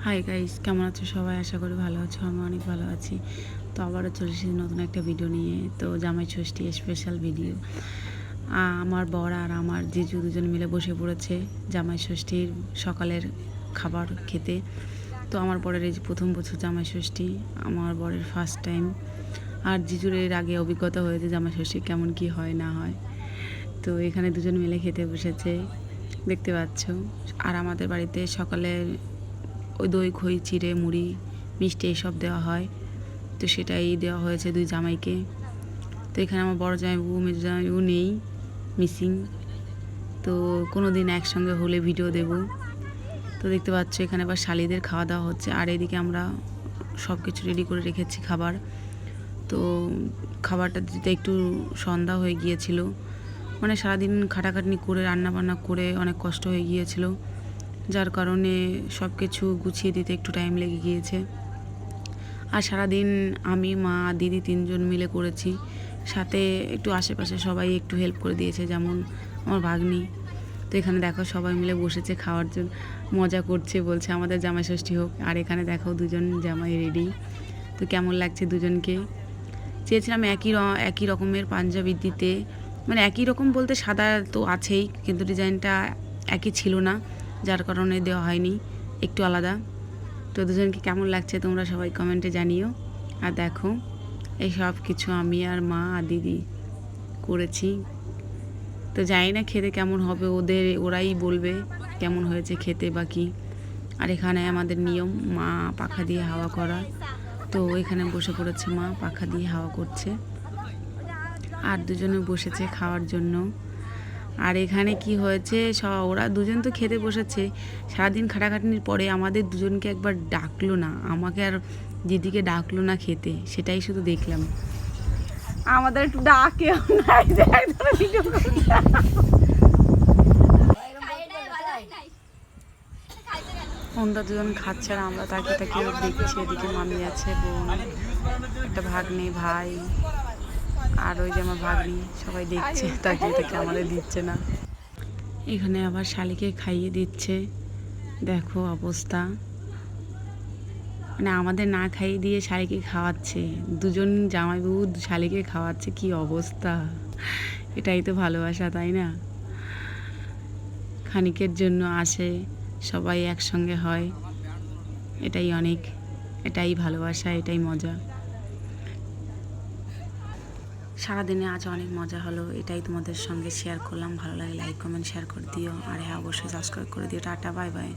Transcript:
Hi guys, কেমন আছো সবাই? আশা করি ভালো আছো। আমি অনেক ভালো আছি। তো আবারও চলে এসেছি নতুন একটা ভিডিও নিয়ে। তো জামাই ষষ্ঠী স্পেশাল ভিডিও। আমার বর আর আমার জিজু দুজন মিলে বসে পড়েছে জামাই ষষ্ঠীর সকালের খাবার খেতে। তো আমার বরের এই যে প্রথম বছর জামাই ষষ্ঠী, আমার বরের ফার্স্ট টাইম। আর জিজুর এর আগে অভিজ্ঞতা হয়েছে জামাই ষষ্ঠী কেমন কি হয় না হয়। তো এখানে দুজন মিলে খেতে বসেছে, দেখতে পাচ্ছ। আর আমাদের বাড়িতে সকালে ওই দই খই চিড়ে মুড়ি মিষ্টি এইসব দেওয়া হয়। তো সেটাই দেওয়া হয়েছে দুই জামাইকে। তো এখানে আমার বড় জামাইবাবু মেজো জামাইবাবু নেই, মিসিং। তো কোনো দিন একসঙ্গে হলে ভিডিও দেব। তো দেখতে পাচ্ছ এখানে আবার শালিদের খাওয়া দাওয়া হচ্ছে। আর এদিকে আমরা সব কিছু রেডি করে রেখেছি খাবার। তো খাবারটা দিতে একটু সন্ধ্যা হয়ে গিয়েছিল, মানে সারাদিন খাটাখাটনি করে রান্নাবান্না করে অনেক কষ্ট হয়ে গিয়েছিল, যার কারণে সব কিছু গুছিয়ে দিতে একটু টাইম লেগে গিয়েছে। আর সারাদিন আমি মা দিদি তিনজন মিলে করেছি, সাথে একটু আশেপাশে সবাই একটু হেল্প করে দিয়েছে, যেমন আমার ভাগ্নি। তো এখানে দেখো সবাই মিলে বসেছে খাওয়ার জন্য, মজা করছে, বলছে আমাদের জামাই ষষ্ঠী হোক। আর এখানে দেখো দুজন জামাই রেডি। তো কেমন লাগছে দুজনকে। চেয়েছিলাম একই রকমের পাঞ্জাবি দিতে, মানে একই রকম বলতে সাদা তো আছেই, কিন্তু ডিজাইনটা একই ছিল না, যার কারণে দেওয়া হয়নি, একটু আলাদা। তো দুজনকে কেমন লাগছে তোমরা সবাই কমেন্টে জানিও। আর দেখো এই সব কিছু আমি আর মা আর দিদি করেছি। তো জানি না খেতে কেমন হবে, ওরাই বলবে কেমন হয়েছে খেতে বা কী। আর এখানে আমাদের নিয়ম মা পাখা দিয়ে হাওয়া করা। তো এখানে বসে পড়েছে মা, পাখা দিয়ে হাওয়া করছে। আর দুজনে বসেছে খাওয়ার জন্য। আর এখানে কি হয়েছে, ওরা দুজন তো খেতে বসেছে, সারাদিন খাটাখাটনির পরে আমাদের দুজনকে একবার ডাকলো না, আমাকে আর দিদিকে ডাকলো না খেতে, সেটাই শুধু দেখলাম। আমাদের একটু ডাকেও নাই যে একদম ভিডিও করতে। ওরা দুজন খাচ্ছে আর আমরা তাকিয়ে তাকিয়ে দেখছি। এদিকে মামি আছে, বোন, একটা ভাগ্নে, ভাই, আর ওই যে আমার ভাগ্নি, সবাই দেখছে তাকিয়ে তাকিয়ে, আমাদের দিচ্ছে না। এখানে আবার শালিকে খাইয়ে দিচ্ছে, দেখো অবস্থা, মানে আমাদের না খাইয়ে দিয়ে শালিকে খাওয়াচ্ছে। দুজন জামাইবাবু শালিকে খাওয়াচ্ছে, কি অবস্থা। এটাই তো ভালোবাসা, তাই না? খানিকের জন্য আসে, সবাই একসঙ্গে হয়, এটাই অনেক, এটাই ভালোবাসা, এটাই মজা। সারাদিনে আজ অনেক মজা হলো, এটাই তোমাদের সঙ্গে শেয়ার করলাম। ভালো লাগে লাইক কমেন্ট শেয়ার করে দিও। আর হ্যাঁ, অবশ্যই সাবস্ক্রাইব করে দিও। Tata, bye bye.